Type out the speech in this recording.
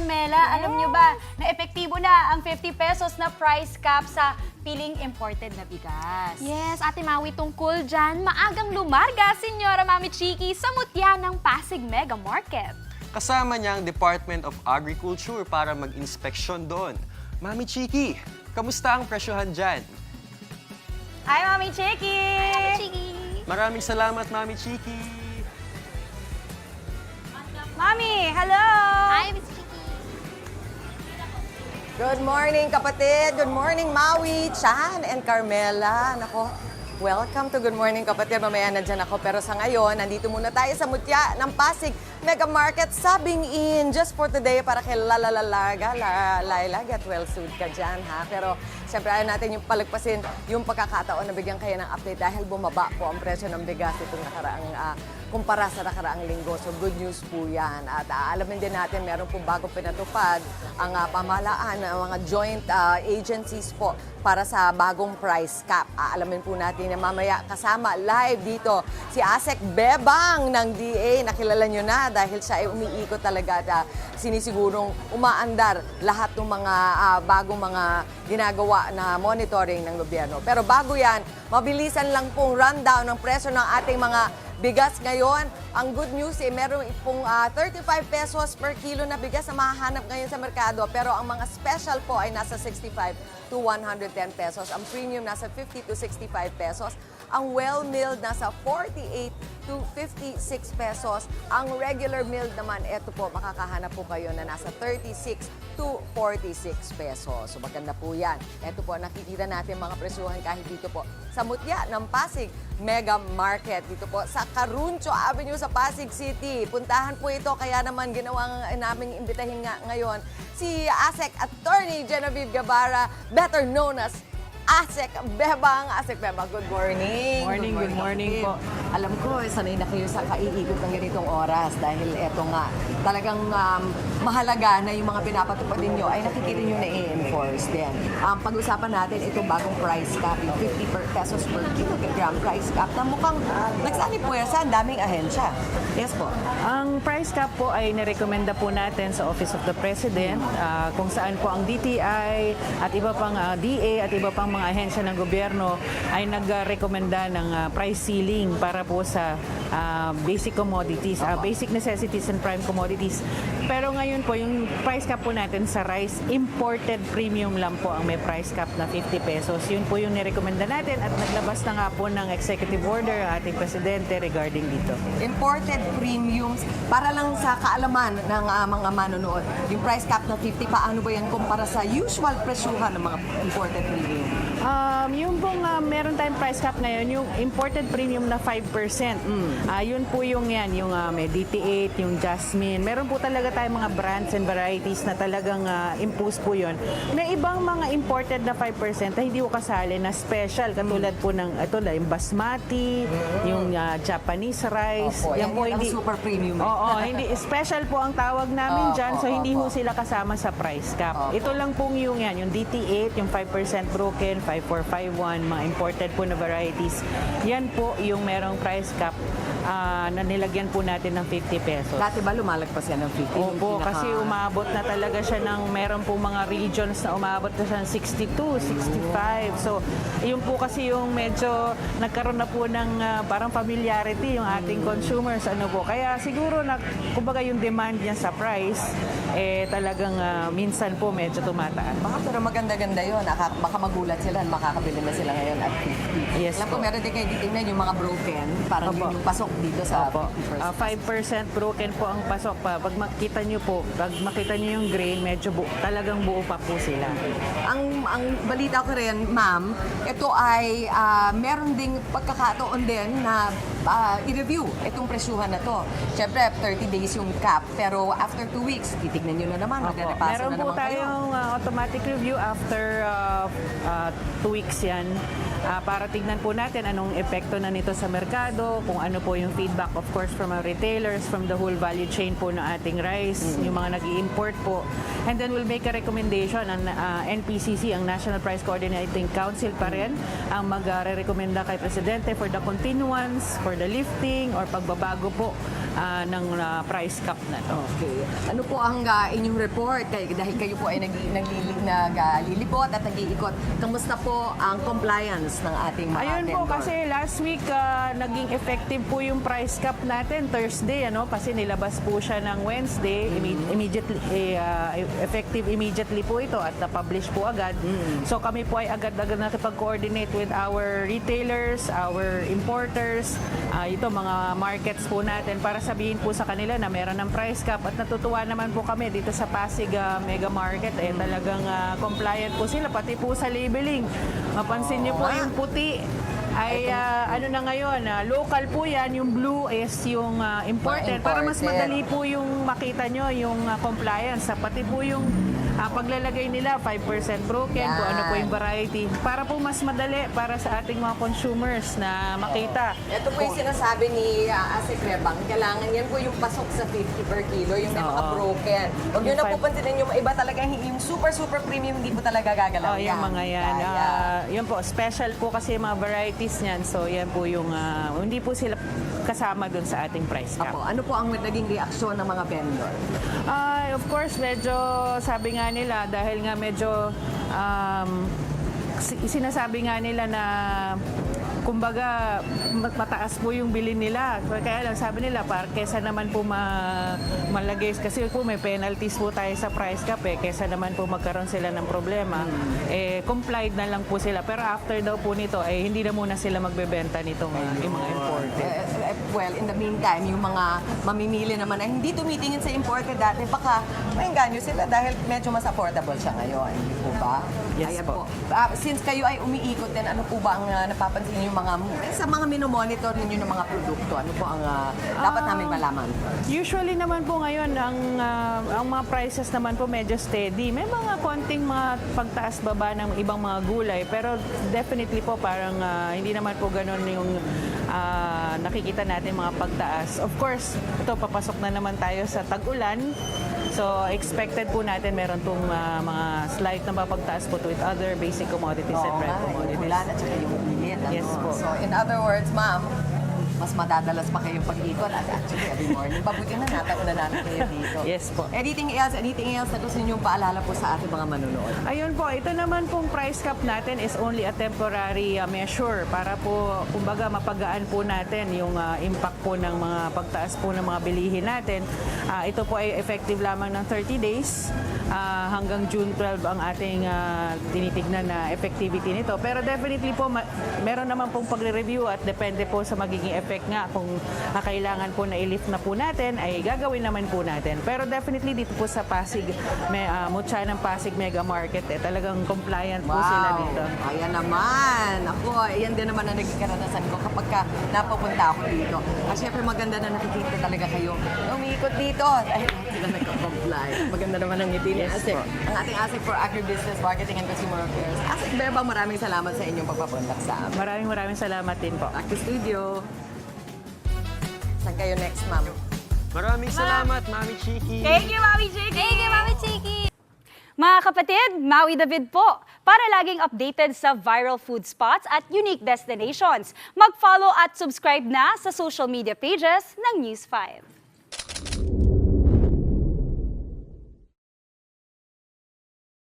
Carmela, alam nyo ba na epektibo na ang 50 pesos na price cap sa piling imported na bigas? Yes, Ate Maui, tungkol dyan, maagang lumarga, Senyora Mami Chiki, sa mutya ng Pasig Mega Market. Kasama niya ang Department of Agriculture para mag-inspeksyon doon. Mami Chiki, kamusta ang presyohan dyan? Hi, Mami Chiki! Mami Chiki! Maraming salamat, Mami Chiki. Mami, hello! Hi, Miss Chiki! Good morning, kapatid. Good morning, Maui, Chan, and Carmela. Nako, welcome to Good Morning, kapatid. Mamaya na dyan ako. Pero sa ngayon, nandito muna tayo sa mutya ng Pasig Mega Market, sabing in just for today para kay Laila, get well suit ka dyan, ha? Pero siyempre ayaw natin yung palagpasin yung pagkakataon na bigyan kayo ng update dahil bumaba po ang presyo ng bigas itong nakaraang kumpara sa nakaraang linggo. So good news po yan. At alamin din natin, meron po bago pinatupad ang pamahalaan ng mga joint agencies po para sa bagong price cap. Alamin po natin na mamaya kasama live dito si Asek Bebang ng DA. Nakilala nyo na dahil siya ay umiikot talaga at sinisigurong umaandar lahat ng mga bagong mga ginagawa na monitoring ng gobyerno. Pero bago yan, mabilisan lang pong rundown ng presyo ng ating mga bigas ngayon. Ang good news meron pong 35 pesos per kilo na bigas na mahahanap ngayon sa merkado. Pero ang mga special po ay nasa 65 to 110 pesos. Ang premium nasa 50 to 65 pesos. Ang well-milled nasa 48 to 56 pesos. Ang regular milled naman, eto po, makakahanap po kayo na nasa 36 to 46 pesos. So maganda po yan. Eto po, nakikita natin mga presyuhan kahit dito po sa mutya ng Pasig Mega Market. Dito po sa Caruncho Avenue sa Pasig City. Puntahan po ito, kaya naman ginawang naming imbitahin nga ngayon si ASEC Attorney Genevieve Gabara, better known as Asek Bebang. Asek Bebang, good morning. Good morning po. Alam ko, sanay na kayo sa kaiikot ng ganitong oras dahil eto nga, talagang mahalaga na yung mga pinapatupad ninyo ay nakikita nyo na i-enforce din. Pag-usapan natin itong bagong price cap, yung 50 pesos per kilogram price cap na mukhang nagsali puwersa, ang daming ahensya. Yes po. Ang price cap po ay nirekomenda po natin sa Office of the President kung saan po ang DTI at iba pang DA at iba pang mga ahensya ng gobyerno ay nagrekomenda ng price ceiling para po sa basic commodities, basic necessities and prime commodities. Pero ngayon po, yung price cap po natin sa rice, imported premium lang po ang may price cap na 50 pesos. Yun po yung nirekomenda natin at naglabas na nga po ng executive order ang ating presidente regarding dito. Imported premiums, para lang sa kaalaman ng mga manonood, yung price cap na 50, paano ba yan kumpara sa usual presyuhan ng mga imported premium? Yung pong meron tayong price cap ngayon, yung imported premium na 5%. Yun po yung yan, yung may DT8, yung Jasmine. Meron po talaga tayong mga brands and varieties na talagang impose po yun. May ibang mga imported na 5% na hindi ko kasali na special. Katulad po ng, ito na, yung basmati, yung Japanese rice. Opo, yan po ang super premium. Oo, hindi, special po ang tawag namin dyan. So hindi po sila kasama sa price cap. Ito lang pong yung yan, yung DT8, yung 5% broken, 5451, mga imported po na varieties. Yan po yung merong price cap na nilagyan po natin ng 50 pesos. Dati ba lumalagpas yan ng 50? Opo, kasi umabot na talaga siya ng, meron po mga regions na umabot na siya ng 62, 65. So, yun po kasi yung medyo nagkaroon na po ng parang familiarity yung ating consumers. Ano po, kaya siguro na, kumbaga yung demand niya sa price, talagang minsan po medyo tumataas. Pero maganda-ganda yun. Baka magulat sila, makakabili na sila ngayon at 50. Yes Alam ko, po. meron din kayo titignan yung mga broken, parang Opo. yung pasok dito sa Opo. 50%. 5% broken po ang pasok pa. Pag makita nyo po, pag makita nyo yung grain, medyo talagang buo pa po sila. Ang balita ko rin, ma'am, ito ay meron ding pagkakataon din na i-review itong presyuhan na to. Siyempre, 30 days yung cap, pero after 2 weeks, titignan nyo na naman, magre-repaso Meron na po naman kayo. tayong automatic review after 2 weeks yan. Para tignan po natin anong epekto na nito sa merkado, kung ano po yung feedback, of course, from our retailers, from the whole value chain po ng ating rice, yung mga nag-i-import po. And then we'll make a recommendation. Ang NPCC, ang National Price Coordinating Council pa rin, ang mag-re-recommenda kay Presidente for the continuance, for the lifting, or pagbabago po price cap na to. Okay. Ano po ang inyong report? Dahil kayo po ay naglilibot at nag-iikot. Kamusta po ang compliance ng ating mga Ayun po, vendor? kasi last week naging effective po yung price cap natin Thursday, kasi nilabas po siya ng Wednesday, immediately effective immediately po ito at na-publish po agad. So kami po ay agad-agad nakipag-coordinate with our retailers, our importers, ito mga markets po natin para sabihin po sa kanila na meron ng price cap at natutuwa naman po kami dito sa Pasig Mega Market talagang compliant po sila pati po sa labeling. Mapansin niyo po yung puti ay ano na ngayon, local po yan, yung blue is yung imported. Para mas madali po yung makita nyo yung compliance. Pati po yung paglalagay nila, 5% broken, kung ano po yung variety. Para po mas madali para sa ating mga consumers na makita. Ito po yung sinasabi ni Ase Crebang, kailangan yan po yung pasok sa 50 per kilo, yung may mga broken. Huwag nyo na po pansinin yung iba talaga, yung super premium, hindi po talaga gagalaw Yung mga yan. Yun po, special po kasi yung mga varieties niyan. So yan po yung, hindi po sila kasama dun sa ating price cap. Ano po ang naging reaksyon ng mga vendor? Of course, medyo sabi nga nila, dahil nga medyo sinasabi nga nila na kumbaga mataas po yung bilhin nila. Kaya lang sabi nila, kesa naman po malagay, kasi po may penalties po tayo sa price cap kesa naman po magkaroon sila ng problema, complied na lang po sila. Pero after daw po nito, hindi na muna sila magbebenta nitong yung mga imported. Well, in the meantime, yung mga mamimili naman na hindi tumitingin sa imported dati, baka maingganyo sila dahil medyo mas affordable siya ngayon. Hindi po ba? Yes Ayan po. Since kayo ay umiikot din, ano po ba ang napapansin niyo sa mga minomonitor ninyo ng mga produkto? Ano po ang dapat namin malaman? Usually naman po ngayon, ang mga prices naman po medyo steady. May mga konting mga pagtaas-baba ng ibang mga gulay, pero definitely po parang hindi naman po ganun yung nakikita natin mga pagtaas. Of course, ito papasok na naman tayo sa tag-ulan. So, expected po natin meron pong mga slight na mapagtaas po with other basic commodities and prime commodities. Yung ulan at saka yung init. Yes po. So, in other words, ma'am, mas madadalas pa kayong pag-ikot at actually every morning. Pabuti na natauna natin kayo dito. Yes po. Anything else na gusto ninyong paalala po sa ating mga manonood? Ayun po, ito naman pong price cap natin is only a temporary measure para po, kumbaga, mapagaan po natin yung impact po ng mga pagtaas po ng mga bilihin natin. Ito po ay effective lamang ng 30 days. Hanggang June 12 ang ating tinitignan na effectivity nito. Pero definitely po, meron naman pong pagre-review at depende po sa magiging effect nga kung kailangan po na i-lift na po natin, ay gagawin naman po natin. Pero definitely dito po sa Pasig, Mutya ng Pasig Mega Market, talagang compliant po sila dito. Ayan naman. Ako, yan din naman ang naging karanasan ko kapag napapunta ako dito. Siyempre maganda na nakikita talaga kayo. Umiikot dito. Dahil sila nagka-comply. Maganda naman ang ngiti ni Asik. Ang ating Asik for Agribusiness, Marketing and Consumer Affairs. Asik Bebang, maraming salamat sa inyong pagpapuntak sa amin. Maraming salamat din po. Back to studio. Saan kayo next, ma'am? Maraming salamat, Mami Chiki. Thank you, Mami Chiki! Thank you, Mami Chiki! Mga kapatid, Maui David po. Para laging updated sa viral food spots at unique destinations, mag-follow at subscribe na sa social media pages ng News 5.